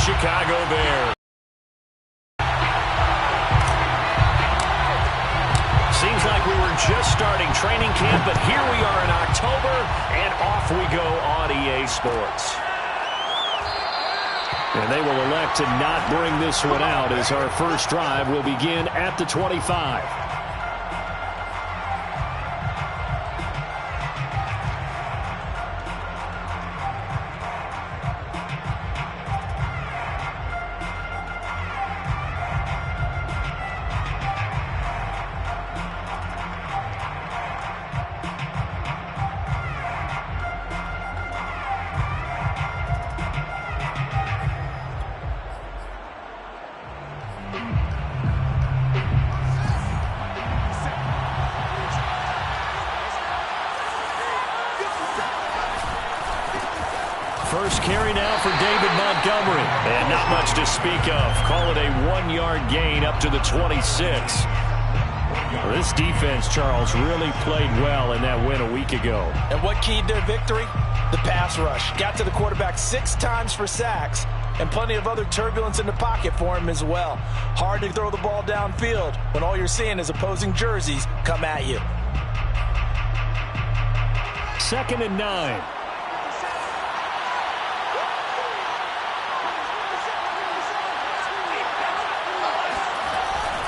Chicago Bears. Seems like we were just starting training camp, but here we are in October, and off we go on EA Sports. And they will elect to not bring this one out as our first drive will begin at the 25. First carry now for David Montgomery. And not much to speak of. Call it a 1-yard gain up to the 26. Well, this defense, Charles, really played well in that win a week ago. And what keyed their victory? The pass rush. Got to the quarterback 6 times for sacks, and plenty of other turbulence in the pocket for him as well. Hard to throw the ball downfield when all you're seeing is opposing jerseys come at you. 2nd and 9.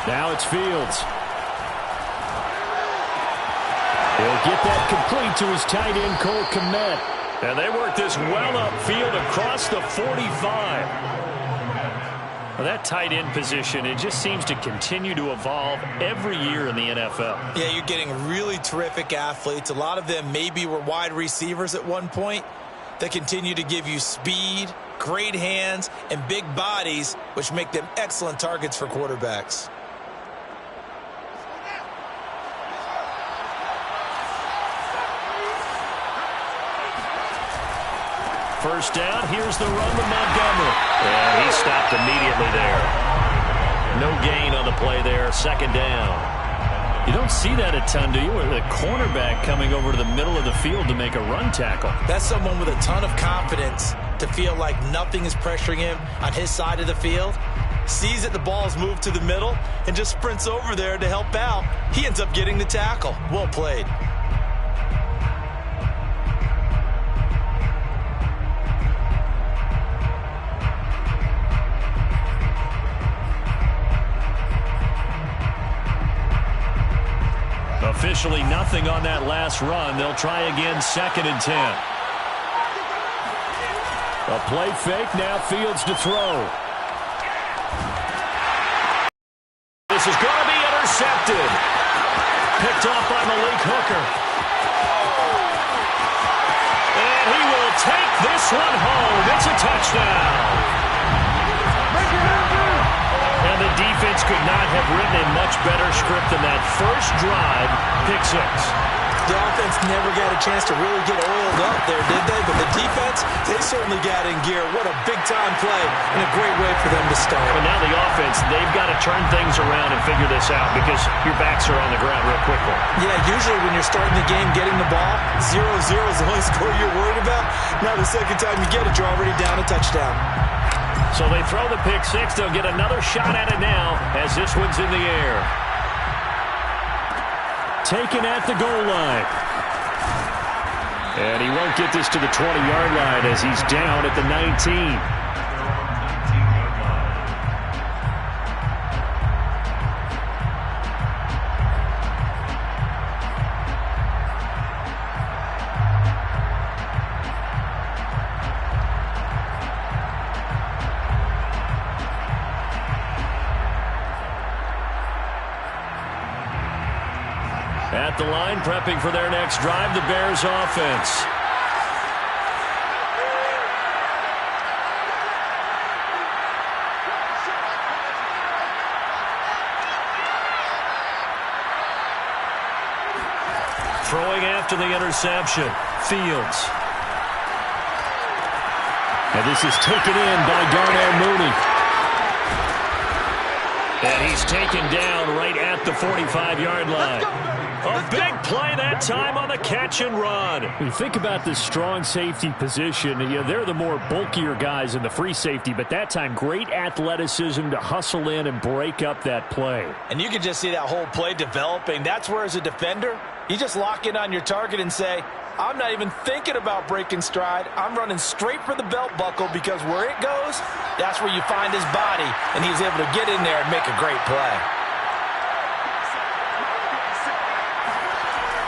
Now it's Fields. He'll get that complete to his tight end, Cole Kmet. And they work this well upfield across the 45. Well, that tight end position, it just seems to continue to evolve every year in the NFL. Yeah, you're getting really terrific athletes. A lot of them maybe were wide receivers at one point. They continue to give you speed, great hands, and big bodies, which make them excellent targets for quarterbacks. First down, here's the run to Montgomery. And he stopped immediately there. No gain on the play there, 2nd down. You don't see that a ton, do you? The cornerback coming over to the middle of the field to make a run tackle. That's someone with a ton of confidence to feel like nothing is pressuring him on his side of the field. Sees that the ball is moved to the middle and just sprints over there to help out. He ends up getting the tackle. Well played. Officially nothing on that last run. They'll try again, 2nd and 10. A play fake, now Fields to throw. This is going to be intercepted. Picked off by Malik Hooker. And he will take this one home. It's a touchdown. And the defense could not have written a much better script than that first drive, pick 6. The offense never got a chance to really get oiled up there, did they? But the defense, they certainly got in gear. What a big-time play and a great way for them to start. But now the offense, they've got to turn things around and figure this out because your backs are on the ground real quickly. Yeah, usually when you're starting the game, getting the ball, 0-0 is the only score you're worried about. Now the second time you get it, you're already down a touchdown. So they throw the pick 6. They'll get another shot at it now as this one's in the air. Taken at the goal line. And he won't get this to the 20-yard line as he's down at the 19. At the line, prepping for their next drive, the Bears offense. Throwing after the interception, Fields. And this is taken in by Darnell Mooney. And he's taken down right at the 45-yard line. A big play that time on the catch and run. You think about the strong safety position. They're the more bulkier guys in the free safety, but that time great athleticism to hustle in and break up that play. And you can just see that whole play developing. That's where, as a defender, you just lock in on your target and say, I'm not even thinking about breaking stride. I'm running straight for the belt buckle, because where it goes, that's where you find his body, and he's able to get in there and make a great play.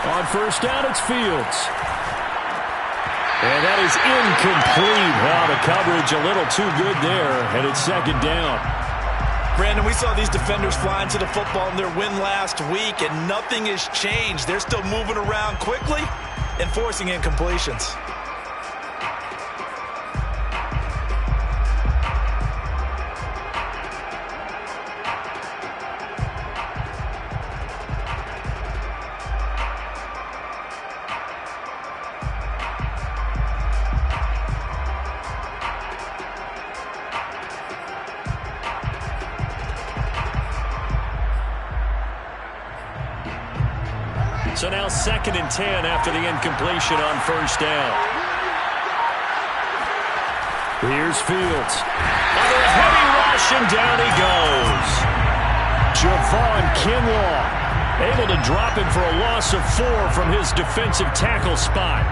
On first down, it's Fields. And that is incomplete. Well, the coverage a little too good there, and it's second down. Brandon, we saw these defenders flying to the football in their win last week, and nothing has changed. They're still moving around quickly and forcing incompletions. So now 2nd and 10 after the incompletion on first down. Here's Fields. Under a heavy rush, and down he goes. Javon Kinlaw able to drop him for a loss of 4 from his defensive tackle spot.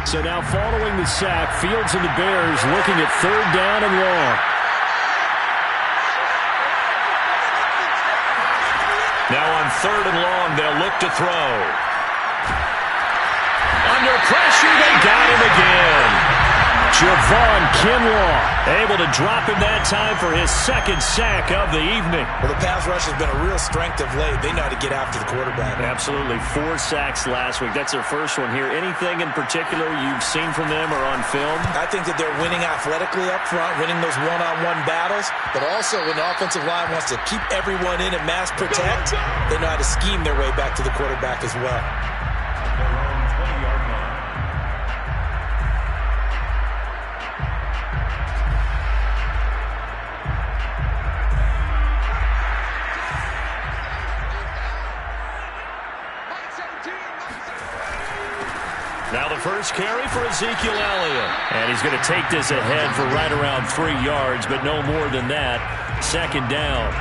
So now following the sack, Fields and the Bears looking at 3rd down and long. Now on 3rd and long, they'll look to throw. Under pressure, they got him again. Javon Kinlaw able to drop him that time for his 2nd sack of the evening. Well, the pass rush has been a real strength of late. They know how to get after the quarterback. Absolutely. 4 sacks last week. That's their first one here. Anything in particular you've seen from them or on film? I think that they're winning athletically up front, winning those one-on-one battles, but also when the offensive line wants to keep everyone in and mass protect, they know how to scheme their way back to the quarterback as well. Now the first carry for Ezekiel Elliott. And he's going to take this ahead for right around 3 yards, but no more than that. 2nd down.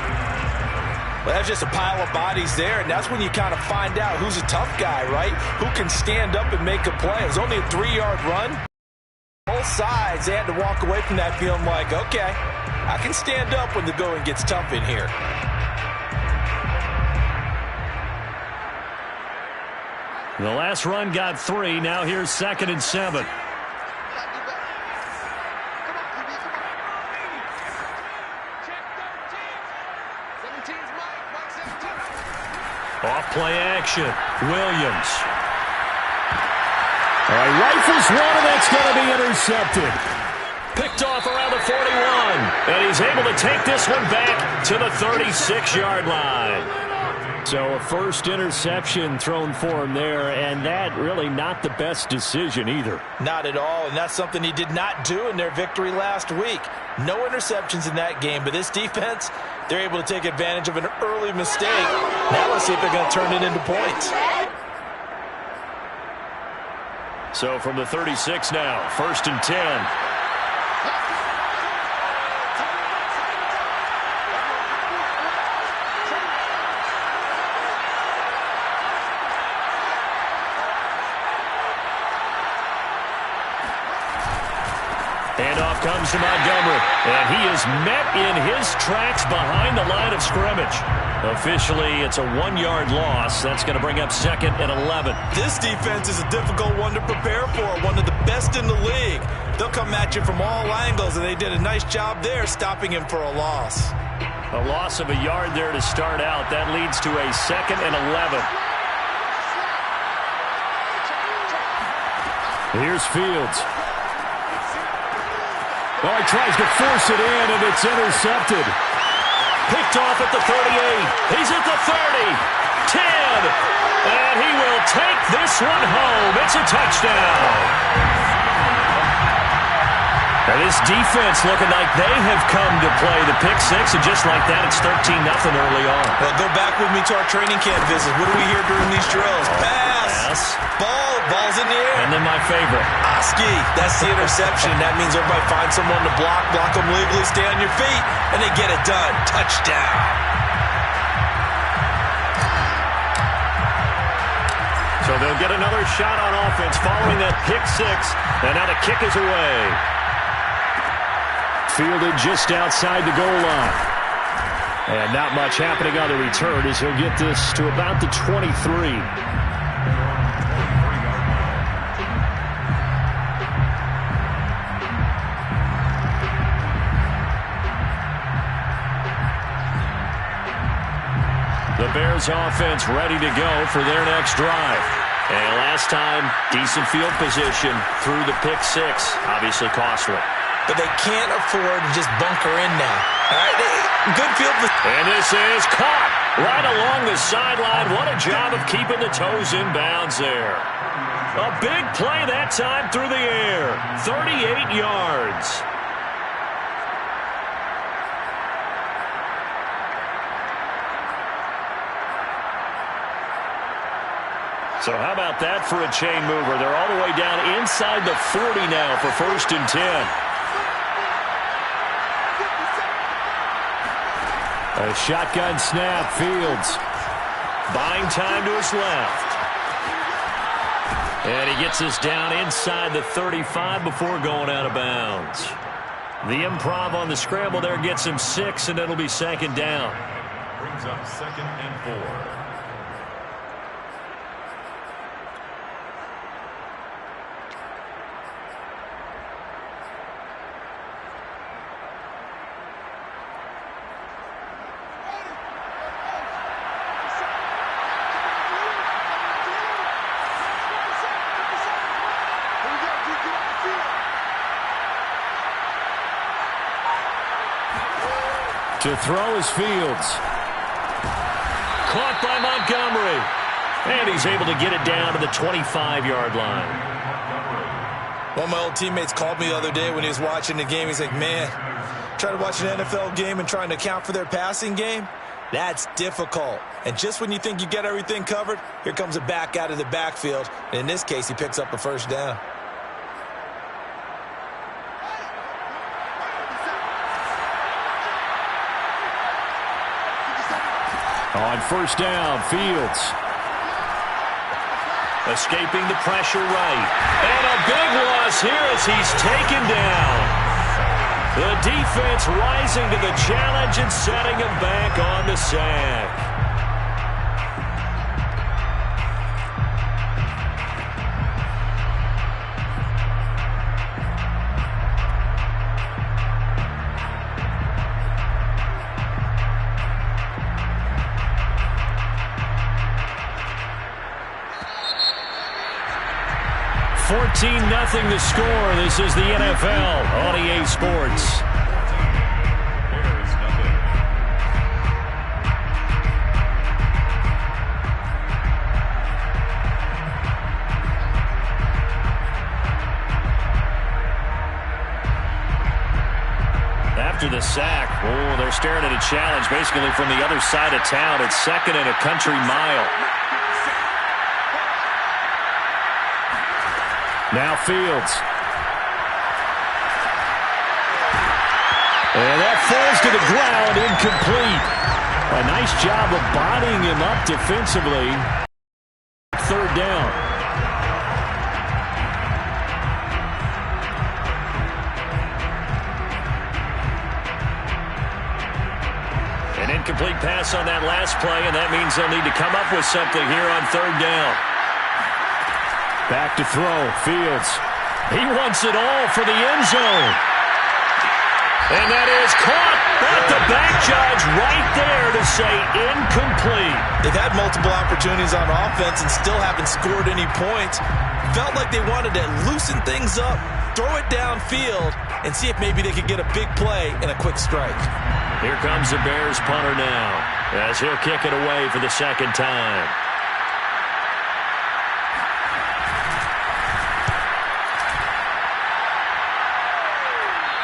Well, that's just a pile of bodies there, and that's when you kind of find out who's a tough guy, right? Who can stand up and make a play. It was only a 3-yard run. Both sides, they had to walk away from that feeling like, okay, I can stand up when the going gets tough in here. The last run got 3. Now here's 2nd and 7. Off play action. Williams. All right, rifles one, and that's going to be intercepted. Picked off around the 41. And he's able to take this one back to the 36-yard line. So a first interception thrown for him there, and that really not the best decision either. Not at all, and that's something he did not do in their victory last week. No interceptions in that game, but this defense, they're able to take advantage of an early mistake. Now let's see if they're going to turn it into points. So from the 36 now, 1st and 10. Handoff comes to Montgomery, and he is met in his tracks behind the line of scrimmage. Officially, it's a 1-yard loss. That's going to bring up 2nd and 11. This defense is a difficult one to prepare for, one of the best in the league. They'll come at you from all angles, and they did a nice job there stopping him for a loss. A loss of a yard there to start out. That leads to a 2nd and 11. Here's Fields. Oh, he tries to force it in, and it's intercepted. Picked off at the 38. He's at the 30. 10. And he will take this one home. It's a touchdown. Now this defense looking like they have come to play the pick six, and just like that, it's 13-0 early on. Well, go back with me to our training camp visit. What do we hear during these drills? Pass. Ball's in the air. And then my favorite. Oski. That's the interception. That means everybody find someone to block them legally, stay on your feet, and they get it done. Touchdown. So they'll get another shot on offense following that pick six, and now the kick is away. Fielded just outside the goal line. And not much happening on the return as he'll get this to about the 23. The Bears offense ready to go for their next drive. And last time, decent field position through the pick six. Obviously costly. But they can't afford to just bunker in now. All right, good field position. And this is caught right along the sideline. What a job of keeping the toes in bounds there. A big play that time through the air. 38 yards. So how about that for a chain mover? They're all the way down inside the 40 now for 1st and 10. A shotgun snap, Fields. Buying time to his left. And he gets us down inside the 35 before going out of bounds. The improv on the scramble there gets him 6, and it'll be 2nd down. Brings up 2nd and 4. To throw is Fields. Caught by Montgomery. And he's able to get it down to the 25-yard line. One of my old teammates called me the other day when he was watching the game. He's like, man, trying to watch an NFL game and trying to account for their passing game, that's difficult. And just when you think you get everything covered, here comes a back out of the backfield. And in this case, he picks up a 1st down. On 1st down, Fields. Escaping the pressure right. And a big loss here as he's taken down. The defense rising to the challenge and setting him back on the sack. Nothing to score. This is the NFL on EA Sports. After the sack, they're staring at a challenge basically from the other side of town. It's 2nd and a country mile. Now Fields. And that falls to the ground, incomplete. A nice job of bodying him up defensively. 3rd down. An incomplete pass on that last play, and that means they'll need to come up with something here on 3rd down. Back to throw, Fields. He wants it all for the end zone. And that is caught But the back judge right there to say incomplete. They've had multiple opportunities on offense and still haven't scored any points. Felt like they wanted to loosen things up, throw it downfield, and see if maybe they could get a big play and a quick strike. Here comes the Bears punter now, as he'll kick it away for the second time.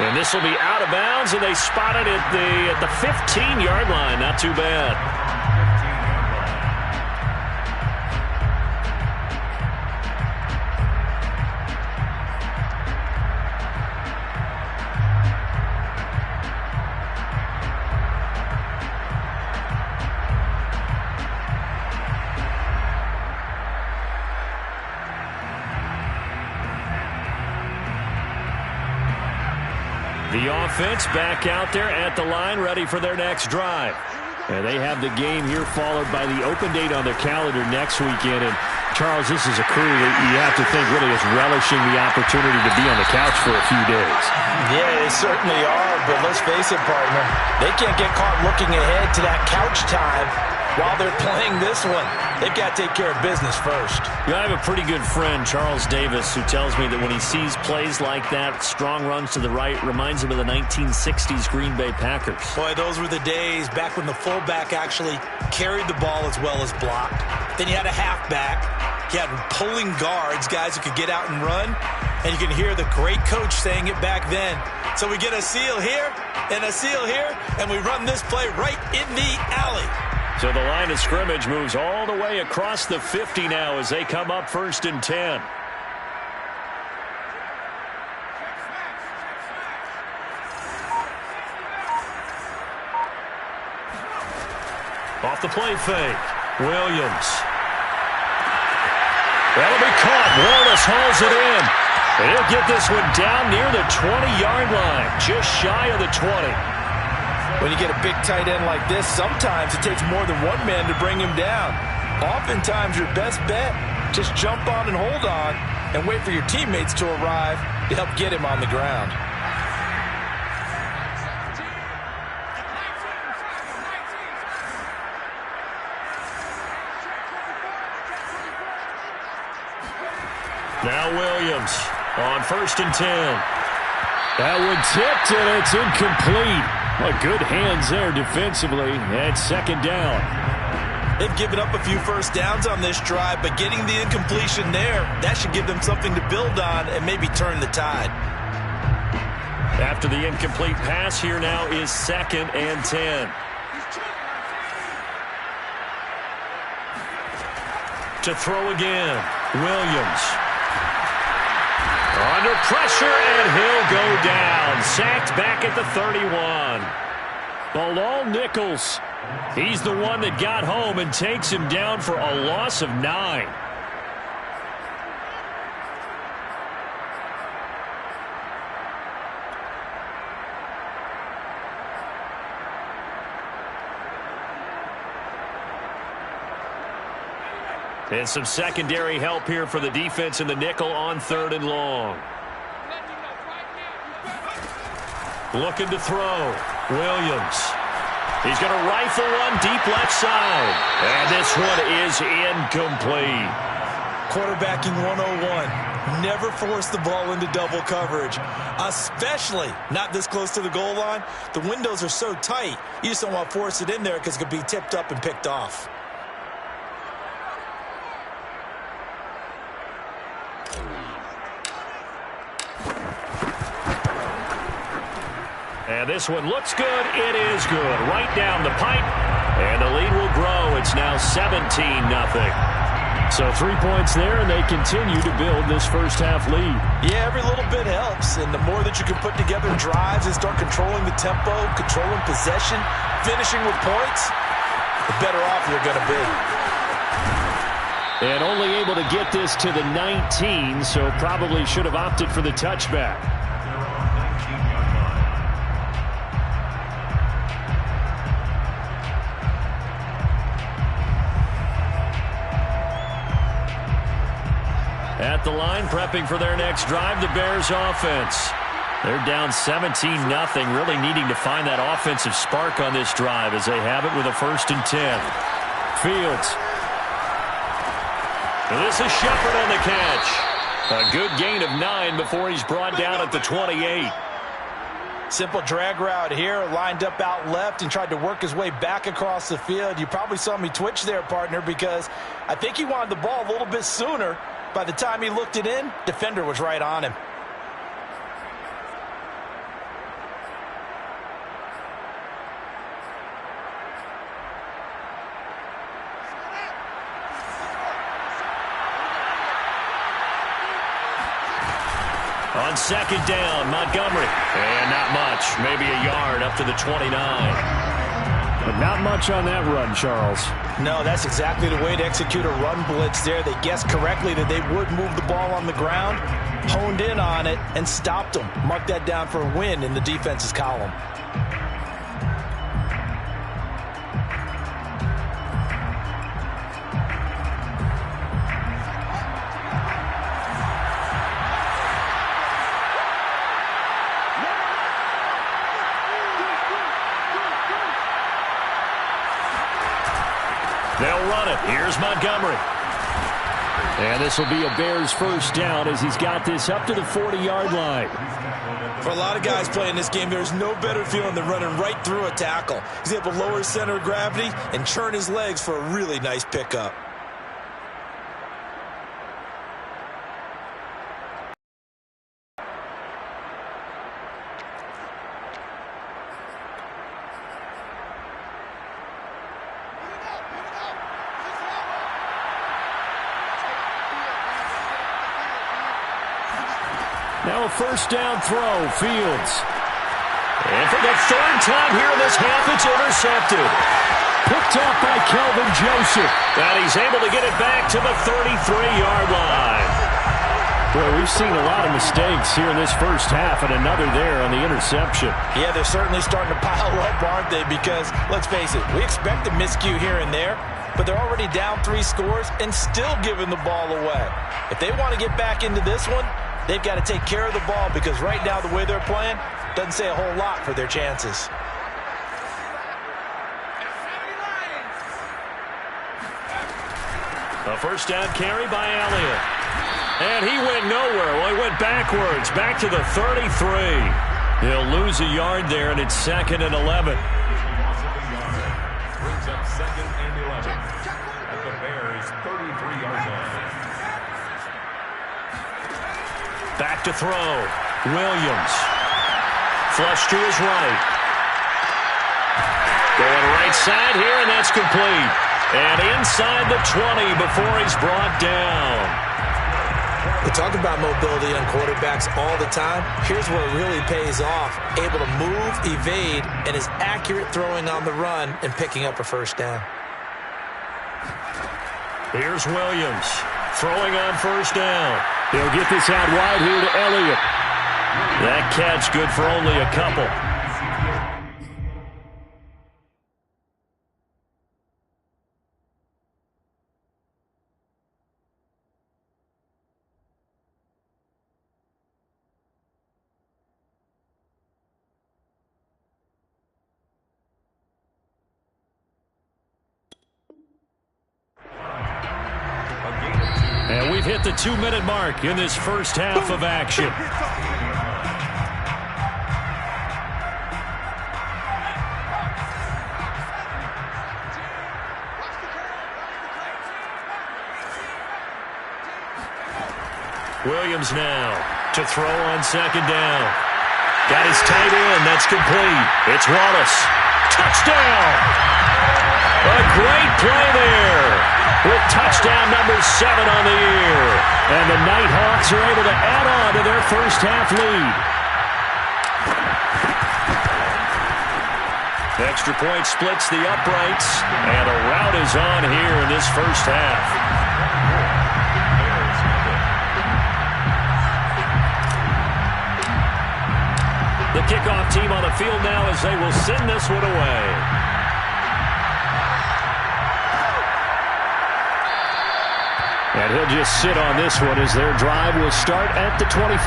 And this will be out of bounds, and they spot it at the 15-yard line. Not too bad. The offense back out there at the line, ready for their next drive. And they have the game here followed by the open date on their calendar next weekend. And, Charles, this is a crew that you have to think really is relishing the opportunity to be on the couch for a few days. Yeah, they certainly are, but let's face it, partner. They can't get caught looking ahead to that couch time while they're playing this one. They've got to take care of business first. I have a pretty good friend, Charles Davis, who tells me that when he sees plays like that, strong runs to the right, reminds him of the 1960s Green Bay Packers. Boy, those were the days back when the fullback actually carried the ball as well as blocked. Then you had a halfback. You had pulling guards, guys who could get out and run. And you can hear the great coach saying it back then. So we get a seal here and a seal here, and we run this play right in the alley. So the line of scrimmage moves all the way across the 50 now as they come up 1st and 10. Off the play fake. Williams. That'll be caught. Wallace hauls it in. And he'll get this one down near the 20-yard line, just shy of the 20. When you get a big tight end like this, sometimes it takes more than one man to bring him down. Oftentimes, your best bet, just jump on and hold on and wait for your teammates to arrive to help get him on the ground. Now Williams on 1st and 10. That one tipped, and it's incomplete. Well, good hands there defensively at 2nd down. They've given up a few first downs on this drive, but getting the incompletion there, that should give them something to build on and maybe turn the tide. After the incomplete pass, here now is 2nd and 10. To throw again, Williams. Under pressure, and he'll go down. Sacked back at the 31. Bilal Nichols. He's the one that got home and takes him down for a loss of 9. And some secondary help here for the defense in the nickel on 3rd and long. Looking to throw. Williams. He's going to rifle one deep left side. And this one is incomplete. Quarterbacking 101. Never force the ball into double coverage, especially not this close to the goal line. The windows are so tight, you just don't want to force it in there because it could be tipped up and picked off. And this one looks good. It is good. Right down the pipe. And the lead will grow. It's now 17-0. So 3 points there, and they continue to build this first half lead. Yeah, every little bit helps. And the more that you can put together drives and start controlling the tempo, controlling possession, finishing with points, the better off you're going to be. And only able to get this to the 19, so probably should have opted for the touchback. At the line, prepping for their next drive, the Bears offense. They're down 17-0, really needing to find that offensive spark on this drive as they have it with a 1st and 10. Fields. This is Shepard on the catch. A good gain of 9 before he's brought down at the 28. Simple drag route here, lined up out left and tried to work his way back across the field. You probably saw me twitch there, partner, because I think he wanted the ball a little bit sooner. By the time he looked it in, defender was right on him. On 2nd down, Montgomery. And not much. Maybe a yard up to the 29. But not much on that run, Charles. No, that's exactly the way to execute a run blitz there. They guessed correctly that they would move the ball on the ground, honed in on it, and stopped them. Mark that down for a win in the defense's column. They'll run it. Here's Montgomery. And this will be a Bears 1st down as he's got this up to the 40-yard line. For a lot of guys playing this game, there's no better feeling than running right through a tackle. He's able to lower his center of gravity and churn his legs for a really nice pickup. Now a 1st down throw, Fields. And for the 3rd time here in this half, it's intercepted. Picked up by Kelvin Joseph. And he's able to get it back to the 33-yard line. Boy, we've seen a lot of mistakes here in this 1st half, and another there on the interception. Yeah, they're certainly starting to pile up, aren't they? Because, let's face it, we expect a miscue here and there, but they're already down 3 scores and still giving the ball away. If they want to get back into this one, they've got to take care of the ball because right now the way they're playing doesn't say a whole lot for their chances. A 1st down carry by Elliott. And he went nowhere. Well, he went backwards, back to the 33. He'll lose a yard there, and it's 2nd and 11. Brings up 2nd and 11 at the Bears' 33-yard line. Back to throw. Williams. Flush to his right. Going right side here, and that's complete. And inside the 20 before he's brought down. We talk about mobility on quarterbacks all the time. Here's where it really pays off. Able to move, evade, and is accurate throwing on the run and picking up a 1st down. Here's Williams. Throwing on 1st down. He'll get this out wide here to Elliott. That catch good for only a couple. And we've hit the 2-minute mark in this 1st half of action. Williams now to throw on 2nd down. Got his tight end. That's complete. It's Wallace. Touchdown! A great play there with touchdown number 7 on the year. And the Nighthawks are able to add on to their 1st half lead. Extra point splits the uprights, and a rout is on here in this 1st half. The kickoff team on the field now as they will send this one away. And he'll just sit on this one as their drive will start at the 25.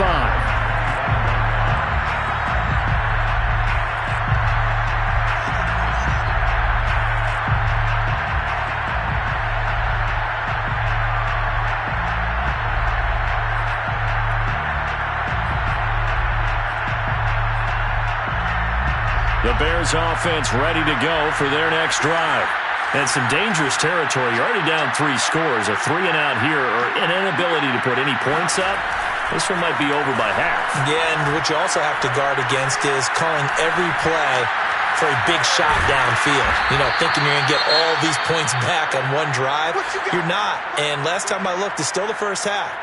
The Bears offense ready to go for their next drive. And some dangerous territory. You're already down 3 scores. A 3-and-out here or an inability to put any points up. This one might be over by half. Yeah, and what you also have to guard against is calling every play for a big shot downfield. You know, thinking you're going to get all these points back on one drive. You're not. And last time I looked, it's still the first half.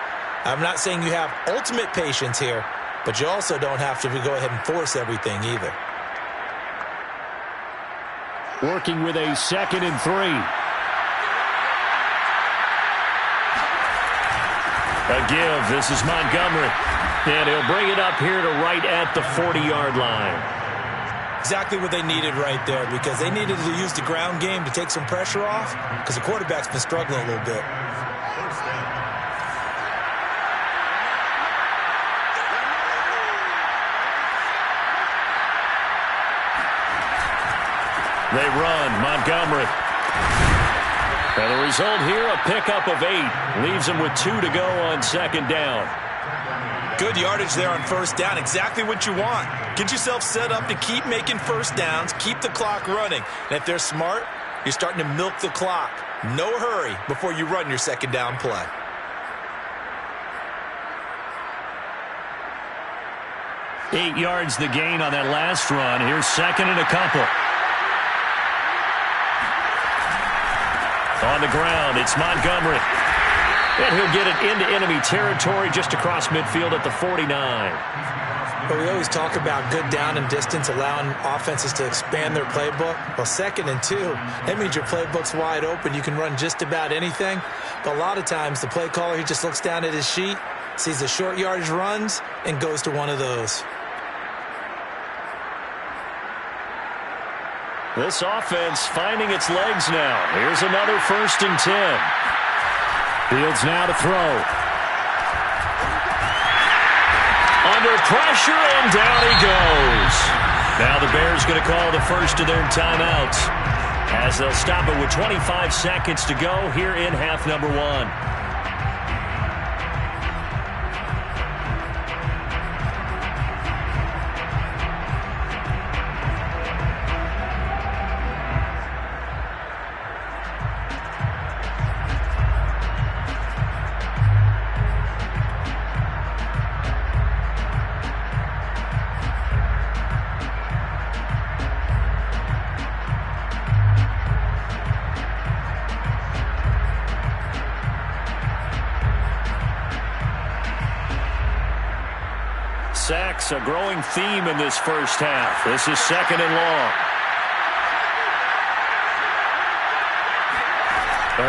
I'm not saying you have ultimate patience here, but you also don't have to go ahead and force everything either. Working with a 2nd and 3. A give. This is Montgomery. And he'll bring it up here to right at the 40-yard line. Exactly what they needed right there, because they needed to use the ground game to take some pressure off, because the quarterback's been struggling a little bit. They run. Montgomery. And the result here, a pickup of 8. Leaves them with 2 to go on 2nd down. Good yardage there on 1st down. Exactly what you want. Get yourself set up to keep making 1st downs, keep the clock running. And if they're smart, you're starting to milk the clock. No hurry before you run your 2nd down play. Eight yards the gain on that last run. Here's 2nd and a couple. On the ground, it's Montgomery. And he'll get it into enemy territory just across midfield at the 49. But we always talk about good down and distance, allowing offenses to expand their playbook. Well, 2nd and 2, that means your playbook's wide open. You can run just about anything. But a lot of times, the play caller, he just looks down at his sheet, sees the short yardage runs, and goes to one of those. This offense finding its legs now. Here's another 1st and 10. Fields now to throw. Under pressure, and down he goes. Now the Bears going to call the first of their timeouts, as they'll stop it with 25 seconds to go here in half number 1. Sacks, a growing theme in this first half. This is 2nd and long.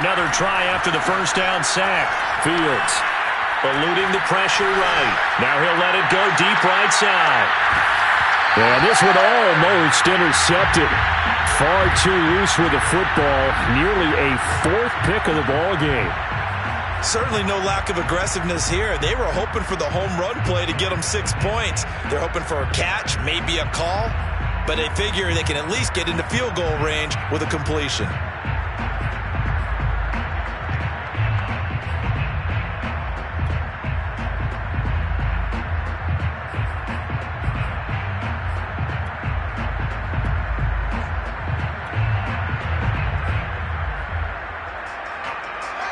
Another try after the 1st down sack. Fields eluding the pressure right. Now he'll let it go deep right side. And this one almost intercepted. Far too loose with the football. Nearly a 4th pick of the ball game. Certainly no lack of aggressiveness here. They were hoping for the home run play to get them 6 points. They're hoping for a catch, maybe a call, but they figure they can at least get into field goal range with a completion.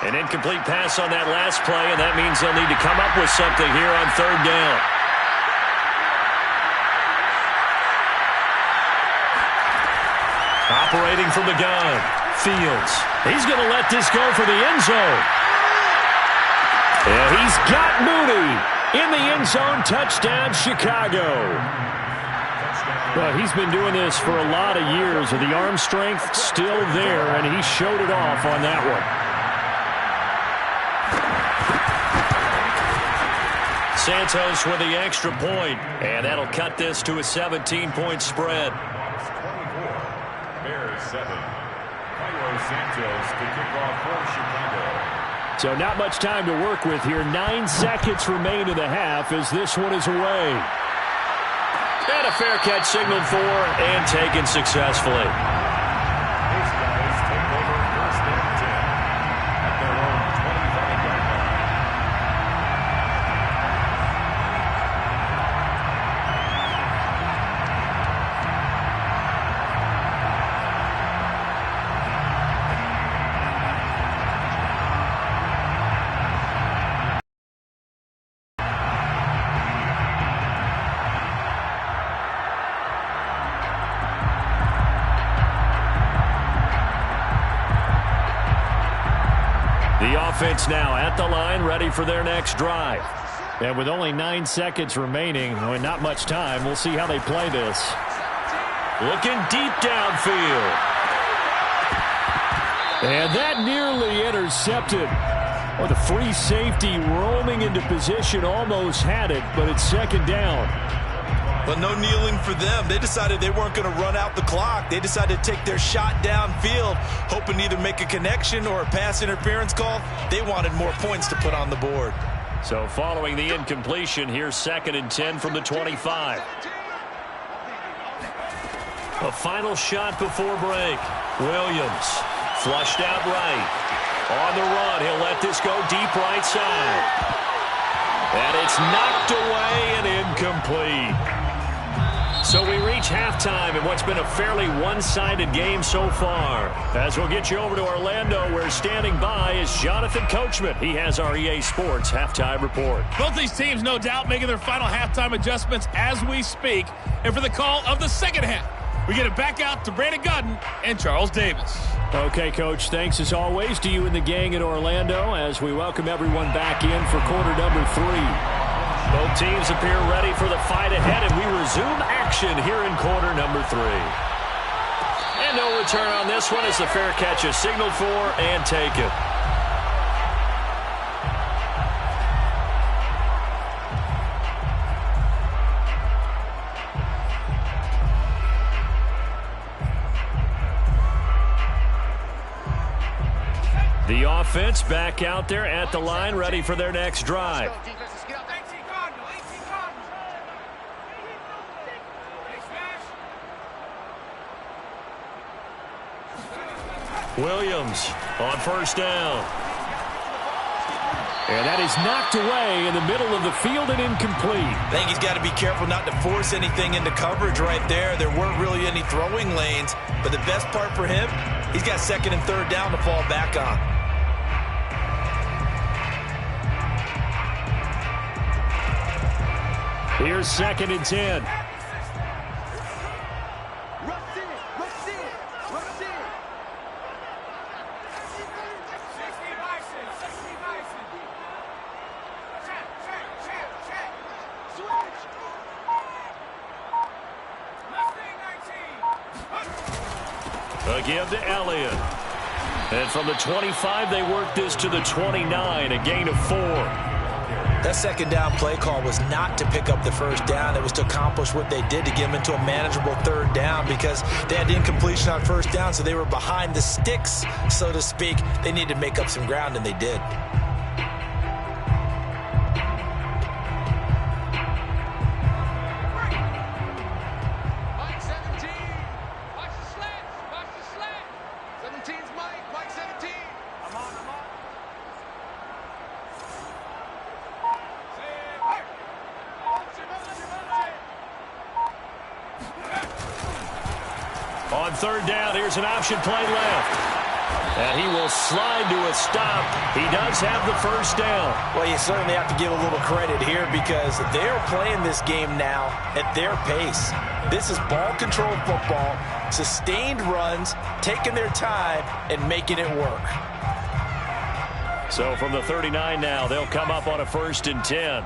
An incomplete pass on that last play, and that means they'll need to come up with something here on 3rd down. Operating from the gun, Fields. He's going to let this go for the end zone. And he's got Mooney in the end zone. Touchdown, Chicago. Well, he's been doing this for a lot of years, with the arm strength still there, and he showed it off on that one. Santos with the extra point, and that'll cut this to a 17-point spread. Bears 7. Cairo Santos to kick off for Chicago. So not much time to work with here. 9 seconds remain in the half as this one is away. And a fair catch signaled for and taken successfully. These guys take over 1st and 10 at their own 25-yard line. offense now at the line, ready for their next drive. And with only 9 seconds remaining, not much time, we'll see how they play this. Looking deep downfield. And that nearly intercepted. Well, the free safety roaming into position almost had it, but it's second down. But no kneeling for them. They decided they weren't going to run out the clock. They decided to take their shot downfield, hoping to either make a connection or a pass interference call. They wanted more points to put on the board. So following the incompletion, here's 2nd and 10 from the 25. A final shot before break. Williams flushed out right. On the run, he'll let this go deep right side. And it's knocked away and incomplete. So we reach halftime in what's been a fairly one-sided game so far. As we'll get you over to Orlando, where standing by is Jonathan Coachman. He has our EA Sports halftime report. Both these teams, no doubt, making their final halftime adjustments as we speak. And for the call of the second half, we get it back out to Brandon Gaudin and Charles Davis. Okay, Coach, thanks as always to you and the gang in Orlando as we welcome everyone back in for quarter number 3. Both teams appear ready for the fight ahead, and we resume action here in quarter number 3. And no return on this one as the fair catch is signaled for and taken. The offense back out there at the line, ready for their next drive. Williams on first down. And that is knocked away in the middle of the field and incomplete. I think he's got to be careful not to force anything into coverage right there. There weren't really any throwing lanes, but the best part for him, he's got 2nd and 3rd down to fall back on. Here's 2nd and 10. A give to Elliott. And from the 25, they work this to the 29, a gain of 4. That 2nd down play call was not to pick up the 1st down. It was to accomplish what they did to get them into a manageable 3rd down because they had incompletion on 1st down, so they were behind the sticks, so to speak. They needed to make up some ground, and they did. On 3rd down, here's an option play left. And he will slide to a stop. He does have the 1st down. Well, you certainly have to give a little credit here because they're playing this game now at their pace. This is ball control football, sustained runs, taking their time, and making it work. So from the 39 now, they'll come up on a 1st and 10.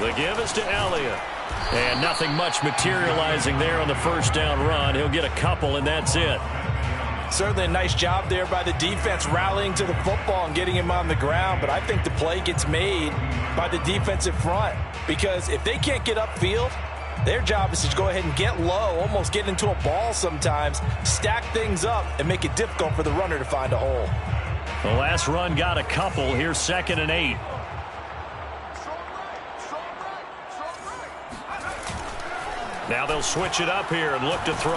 The give is to Elliott. And nothing much materializing there on the 1st down run. He'll get a couple, and that's it. Certainly a nice job there by the defense rallying to the football and getting him on the ground. But I think the play gets made by the defensive front. Because if they can't get upfield, their job is to go ahead and get low, almost get into a ball sometimes, stack things up, and make it difficult for the runner to find a hole. The last run got a couple. Here's 2nd and 8. Now they'll switch it up here and look to throw.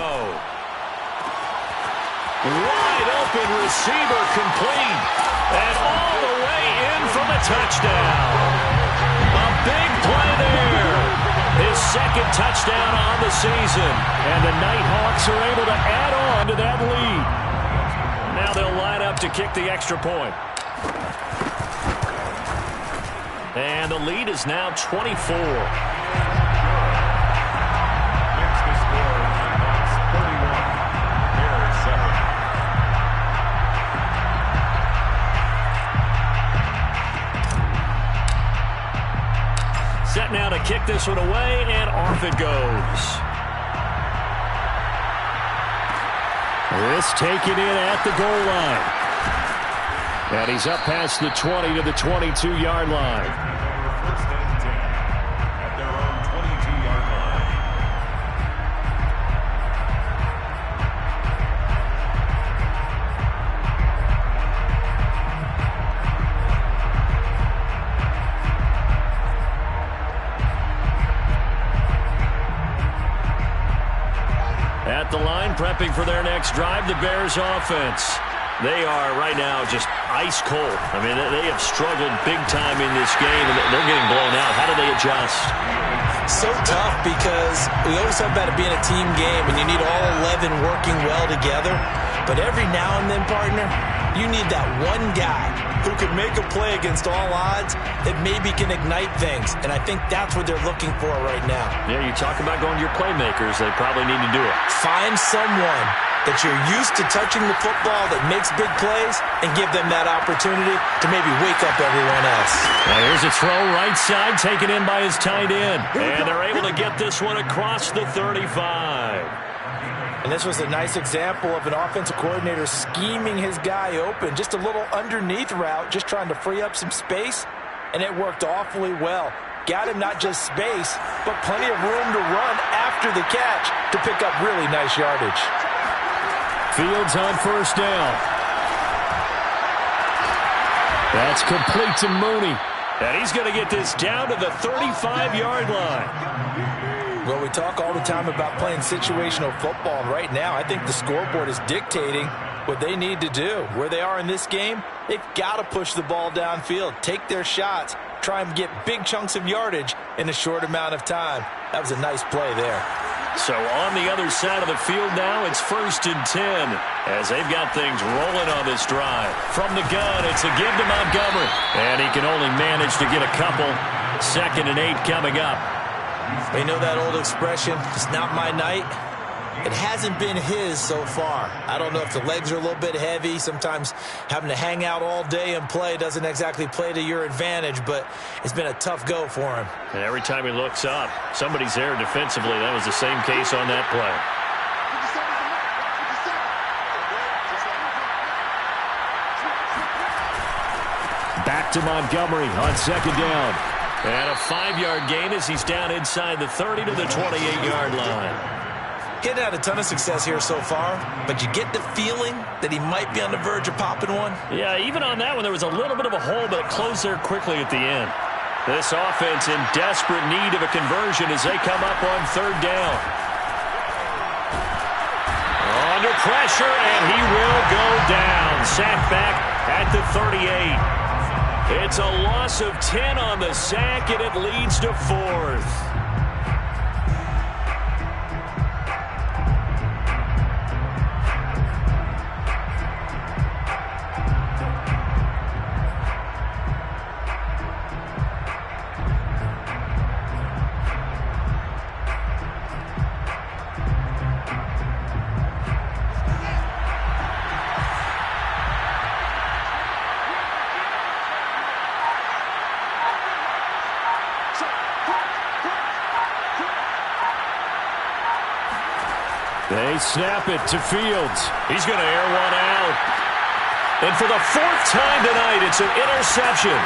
Wide open receiver complete. And all the way in for the touchdown. A big play there. His 2nd touchdown on the season. And the Nighthawks are able to add on to that lead. Now they'll line up to kick the extra point. And the lead is now 24. kick this one away, and off it goes. This taken in at the goal line. And he's up past the 20 to the 22-yard line. First and 10 at their own 22-yard line. At the line, prepping for their next drive, the Bears offense. They are right now just ice cold. I mean, they have struggled big time in this game, and they're getting blown out. How do they adjust? So tough because we always talk about it being a team game, and you need all 11 working well together. But every now and then, partner, you need that one guy who can make a play against all odds that maybe can ignite things. And I think that's what they're looking for right now. Yeah, you talk about going to your playmakers. They probably need to do it. Find someone that you're used to touching the football that makes big plays and give them that opportunity to maybe wake up everyone else. Now here's a throw right side taken in by his tight end. And they're able to get this one across the 35. And this was a nice example of an offensive coordinator scheming his guy open. Just a little underneath route, just trying to free up some space, and it worked awfully well. Got him not just space, but plenty of room to run after the catch to pick up really nice yardage. Fields on first down. That's complete to Mooney. And he's going to get this down to the 35-yard line. Well, we talk all the time about playing situational football. And right now, I think the scoreboard is dictating what they need to do. Where they are in this game, they've got to push the ball downfield, take their shots, try and get big chunks of yardage in a short amount of time. That was a nice play there. So on the other side of the field now, it's 1st and 10 as they've got things rolling on this drive. From the gun, it's a give to Montgomery. And he can only manage to get a couple. 2nd and 8 coming up. You know that old expression, it's not my night? It hasn't been his so far. I don't know if the legs are a little bit heavy. Sometimes having to hang out all day and play doesn't exactly play to your advantage, but it's been a tough go for him. And every time he looks up, somebody's there defensively. That was the same case on that play. Back to Montgomery on 2nd down. And a 5-yard gain as he's down inside the 30 to the 28-yard line. Getting had a ton of success here so far, but you get the feeling that he might be on the verge of popping one. Yeah, even on that one, there was a little bit of a hole, but it closed there quickly at the end. This offense in desperate need of a conversion as they come up on 3rd down. Under pressure, and he will go down. Sacked back at the 38. It's a loss of 10 on the sack, and it leads to 4th. They snap it to Fields. He's going to air one out. And for the 4th time tonight, it's an interception.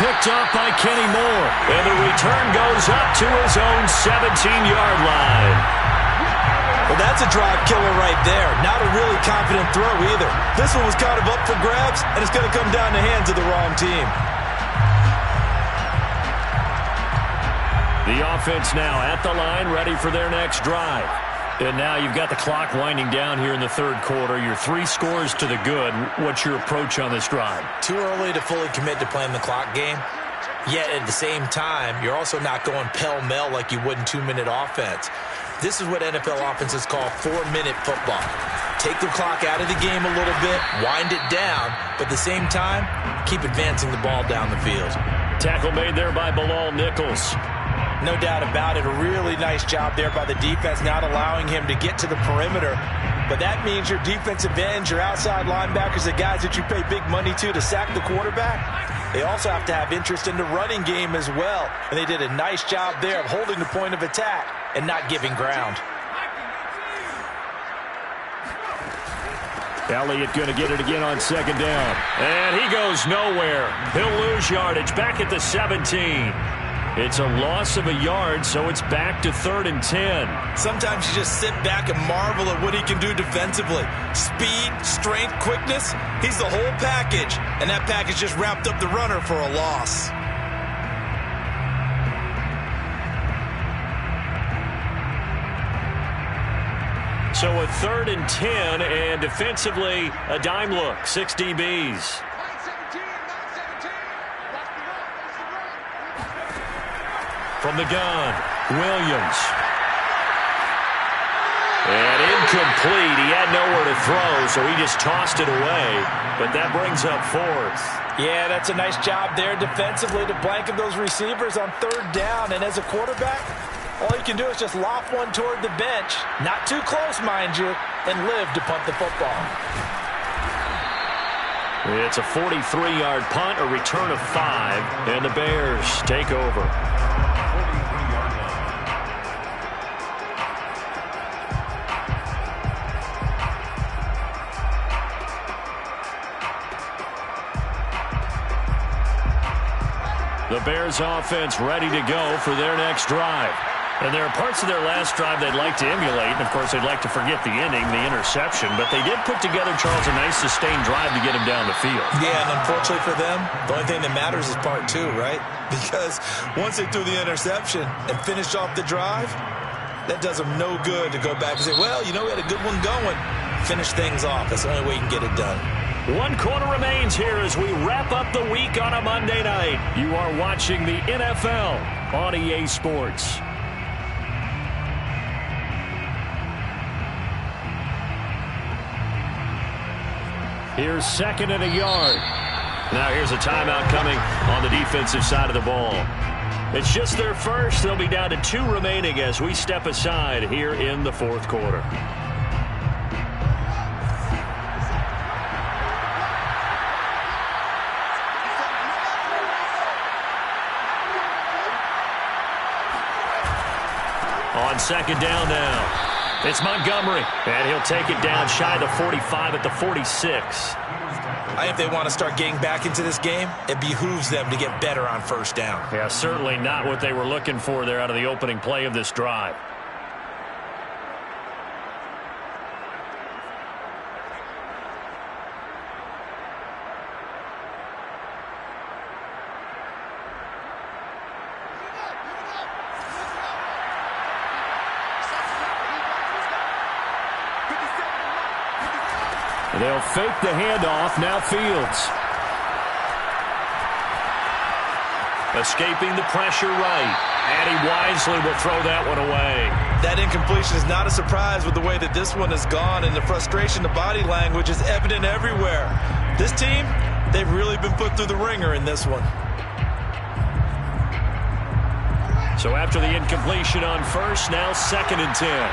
Picked up by Kenny Moore. And the return goes up to his own 17-yard line. Well, that's a drive killer right there. Not a really confident throw either. This one was kind of up for grabs, and it's going to come down the hands of the wrong team. The offense now at the line, ready for their next drive. And now you've got the clock winding down here in the 3rd quarter. You're 3 scores to the good. What's your approach on this drive? Too early to fully commit to playing the clock game. Yet at the same time, you're also not going pell-mell like you would in 2-minute offense. This is what NFL offenses call 4-minute football. Take the clock out of the game a little bit, wind it down, but at the same time, keep advancing the ball down the field. Tackle made there by Bilal Nichols. No doubt about it. A really nice job there by the defense, not allowing him to get to the perimeter. But that means your defensive ends, your outside linebackers, the guys that you pay big money to sack the quarterback, they also have to have interest in the running game as well. And they did a nice job there of holding the point of attack and not giving ground. Elliott going to get it again on second down. And he goes nowhere. He'll lose yardage back at the 17. It's a loss of a yard, so it's back to 3rd and 10. Sometimes you just sit back and marvel at what he can do defensively. Speed, strength, quickness, he's the whole package. And that package just wrapped up the runner for a loss. So a 3rd and 10, and defensively, a dime look, 6 DBs. From the gun, Williams. And incomplete. He had nowhere to throw, so he just tossed it away. But that brings up 4th. Yeah, that's a nice job there defensively to blanket those receivers on 3rd down. And as a quarterback, all you can do is just loft one toward the bench. Not too close, mind you, and live to punt the football. It's a 43-yard punt, a return of 5, and the Bears take over. The Bears offense ready to go for their next drive. And there are parts of their last drive they'd like to emulate. And, of course, they'd like to forget the inning, the interception. But they did put together, Charles, a nice sustained drive to get him down the field. Yeah, and unfortunately for them, the only thing that matters is part 2, right? Because once they threw the interception and finished off the drive, that does them no good to go back and say, well, you know, we had a good one going. Finish things off. That's the only way you can get it done. 1 quarter remains here as we wrap up the week on a Monday night. You are watching the NFL on EA Sports. Here's 2nd and a yard. Now here's a timeout coming on the defensive side of the ball. It's just their first. They'll be down to 2 remaining as we step aside here in the 4th quarter. On 2nd down now. It's Montgomery, and he'll take it down shy of the 45 at the 46. I think if they want to start getting back into this game, it behooves them to get better on 1st down. Yeah, certainly not what they were looking for there out of the opening play of this drive. They'll fake the handoff. Now Fields. Escaping the pressure right. And he wisely will throw that one away. That incompletion is not a surprise with the way that this one has gone, and the frustration, the body language is evident everywhere. This team, they've really been put through the ringer in this one. So after the incompletion on 1st, now 2nd and 10.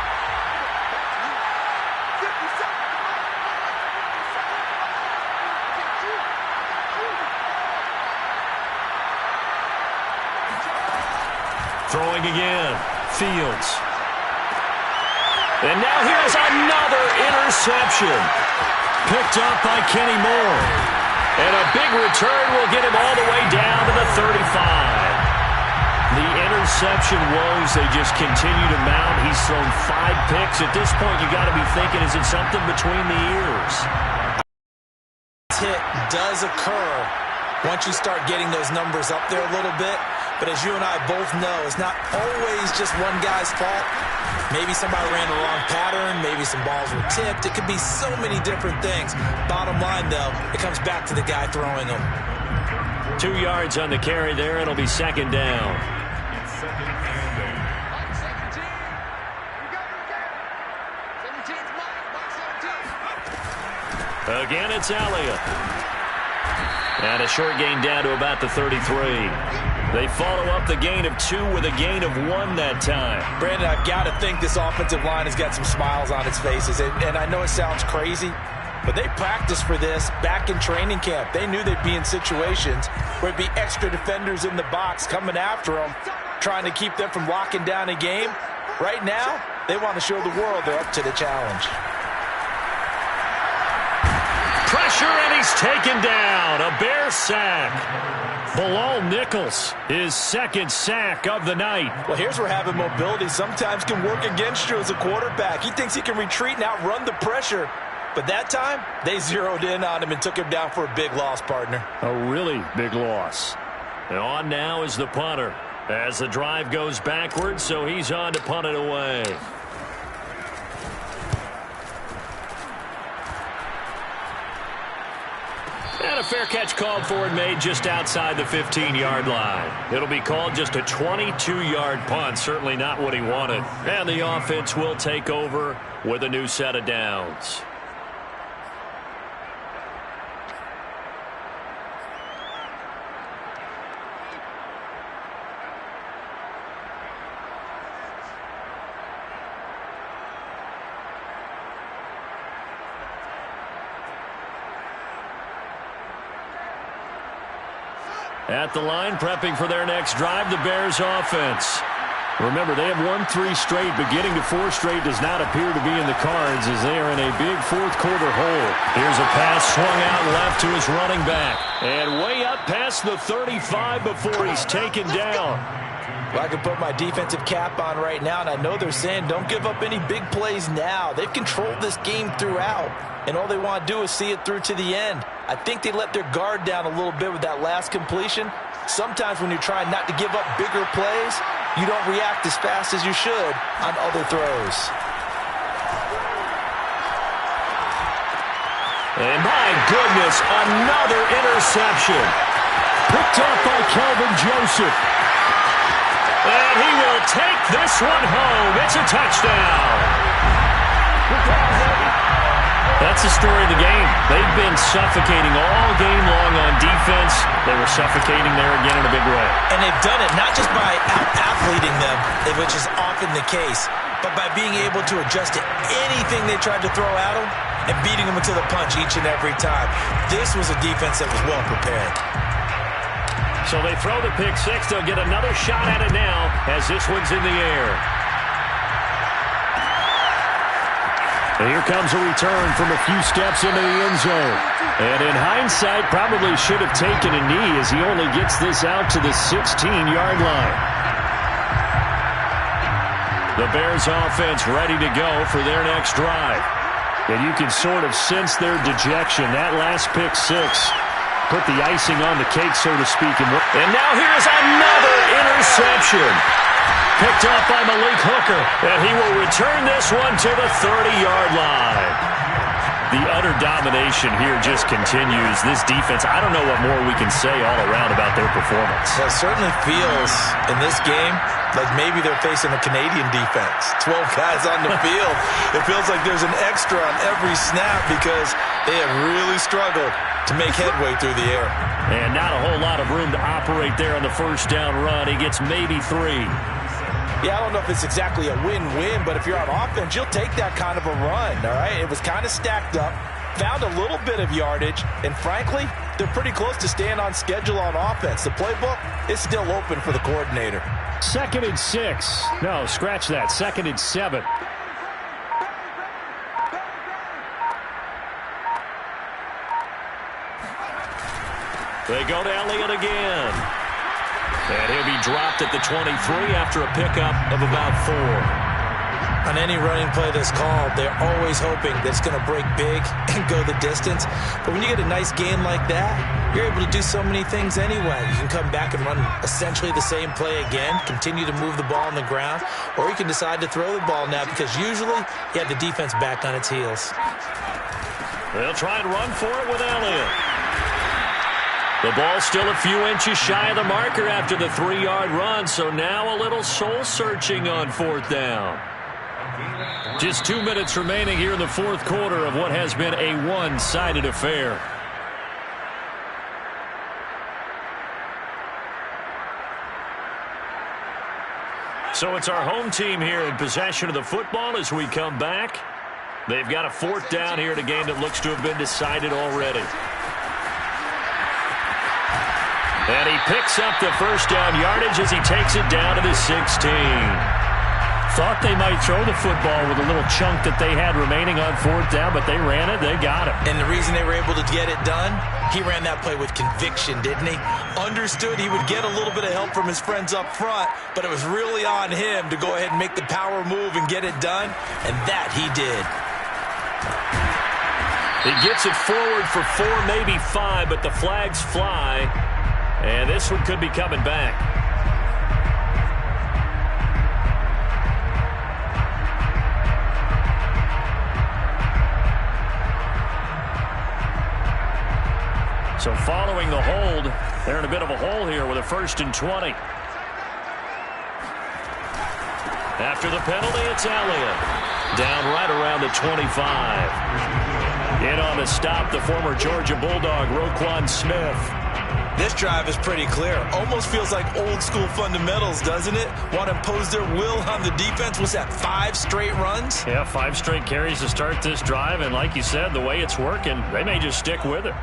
Throwing again, Fields. And now here's another interception. Picked up by Kenny Moore. And a big return will get him all the way down to the 35. The interception woes, they just continue to mount. He's thrown 5 picks. At this point, you got to be thinking, is it something between the ears? This hit does occur once you start getting those numbers up there a little bit. But as you and I both know, it's not always just one guy's fault. Maybe somebody ran the wrong pattern. Maybe some balls were tipped. It could be so many different things. Bottom line, though, it comes back to the guy throwing them. 2 yards on the carry there. It'll be 2nd down. Again, it's Elliott. And a short gain down to about the 33. They follow up the gain of 2 with a gain of 1 that time. Brandon, I've got to think this offensive line has got some smiles on its faces. And I know it sounds crazy, but they practiced for this back in training camp. They knew they'd be in situations where it'd be extra defenders in the box coming after them, trying to keep them from locking down a game. Right now, they want to show the world they're up to the challenge. Pressure, and he's taken down. A Bear sack. Bilal Nichols, his second sack of the night. Well, here's where having mobility sometimes can work against you as a quarterback. He thinks he can retreat and outrun the pressure. But that time, they zeroed in on him and took him down for a big loss, partner. A really big loss. And on now is the punter as the drive goes backwards, so he's on to punt it away. And a fair catch called for and made just outside the 15-yard line. It'll be called just a 22-yard punt. Certainly not what he wanted. And the offense will take over with a new set of downs. At the line, prepping for their next drive, the Bears offense. Remember, they have won 3 straight, but getting to 4 straight does not appear to be in the cards as they are in a big fourth-quarter hole. Here's a pass swung out left to his running back. And way up past the 35 before he's taken down. Well, I can put my defensive cap on right now, and I know they're saying don't give up any big plays now. They've controlled this game throughout, and all they want to do is see it through to the end. I think they let their guard down a little bit with that last completion. Sometimes when you're trying not to give up bigger plays, you don't react as fast as you should on other throws. And my goodness, another interception. Picked up by Kelvin Joseph. And he will take this one home. It's a touchdown. That's the story of the game. They've been suffocating all game long on defense. They were suffocating there again in a big way. And they've done it not just by out-athleting them, which is often the case, but by being able to adjust to anything they tried to throw at them and beating them into the punch each and every time. This was a defense that was well prepared. So they throw the pick six. They'll get another shot at it now as this one's in the air. And here comes a return from a few steps into the end zone. And in hindsight, probably should have taken a knee as he only gets this out to the 16-yard line. The Bears offense ready to go for their next drive. And you can sort of sense their dejection. That last pick six put the icing on the cake, so to speak. And now here's another interception. Picked up by Malik Hooker, and he will return this one to the 30-yard line. The utter domination here just continues. This defense, I don't know what more we can say all around about their performance. Well, it certainly feels in this game like maybe they're facing a Canadian defense. 12 guys on the field. It feels like there's an extra on every snap because they have really struggled to make headway through the air. And not a whole lot of room to operate there on the first down run. He gets maybe 3. Yeah, I don't know if it's exactly a win-win, but if you're on offense, you'll take that kind of a run, all right? It was kind of stacked up, found a little bit of yardage, and frankly, they're pretty close to staying on schedule on offense. The playbook is still open for the coordinator. 2nd and 6. No, scratch that. 2nd and 7. They go to Elliott again. And he'll be dropped at the 23 after a pickup of about 4. On any running play that's called, they're always hoping that it's going to break big and go the distance. But when you get a nice gain like that, you're able to do so many things anyway. You can come back and run essentially the same play again, continue to move the ball on the ground, or you can decide to throw the ball now because usually you have the defense back on its heels. They'll try and run for it with Elliott. The ball still a few inches shy of the marker after the 3-yard run, so now a little soul-searching on 4th down. Just 2 minutes remaining here in the fourth quarter of what has been a one-sided affair. So it's our home team here in possession of the football as we come back. They've got a 4th down here in a game that looks to have been decided already. And he picks up the first down yardage as he takes it down to the 16. Thought they might throw the football with a little chunk that they had remaining on 4th down, but they ran it. They got it. And the reason they were able to get it done, he ran that play with conviction, didn't he? Understood he would get a little bit of help from his friends up front, but it was really on him to go ahead and make the power move and get it done, and that he did. He gets it forward for 4, maybe 5, but the flags fly. And this one could be coming back. So following the hold, they're in a bit of a hole here with a 1st and 20. After the penalty, it's Elliott. Down right around the 25. In on the stop, the former Georgia Bulldog, Roquan Smith. This drive is pretty clear. Almost feels like old school fundamentals, doesn't it? Want to impose their will on the defense. Was that 5 straight runs? Yeah, 5 straight carries to start this drive. And like you said, the way it's working, they may just stick with it.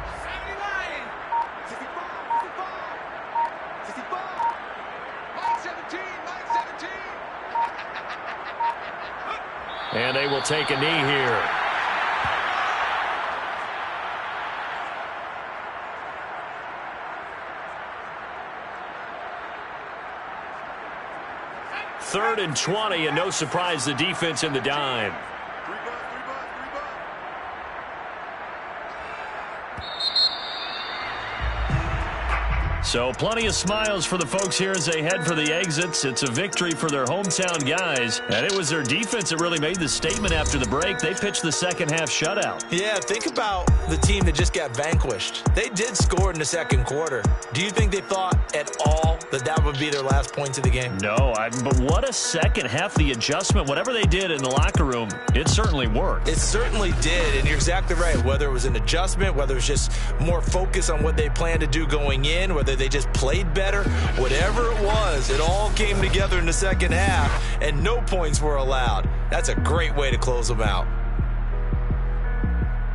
And they will take a knee here. Third and 20, and no surprise, the defense in the dime. So plenty of smiles for the folks here as they head for the exits. It's a victory for their hometown guys. And it was their defense that really made the statement after the break. They pitched the second half shutout. Yeah, think about the team that just got vanquished. They did score in the second quarter. Do you think they thought at all that that would be their last points of the game? No, but what a second half. The adjustment, whatever they did in the locker room, it certainly worked. It certainly did, and you're exactly right. Whether it was an adjustment, whether it was just more focus on what they planned to do going in, whether they just played better, whatever it was, it all came together in the second half, and no points were allowed. That's a great way to close them out.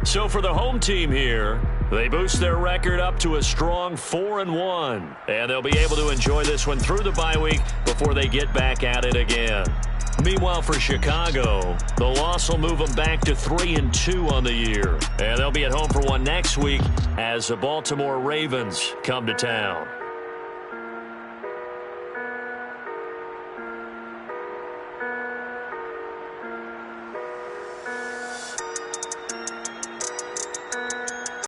So for the home team here, they boost their record up to a strong 4-1. And they'll be able to enjoy this one through the bye week before they get back at it again. Meanwhile, for Chicago, the loss will move them back to 3-2 on the year. And they'll be at home for one next week as the Baltimore Ravens come to town.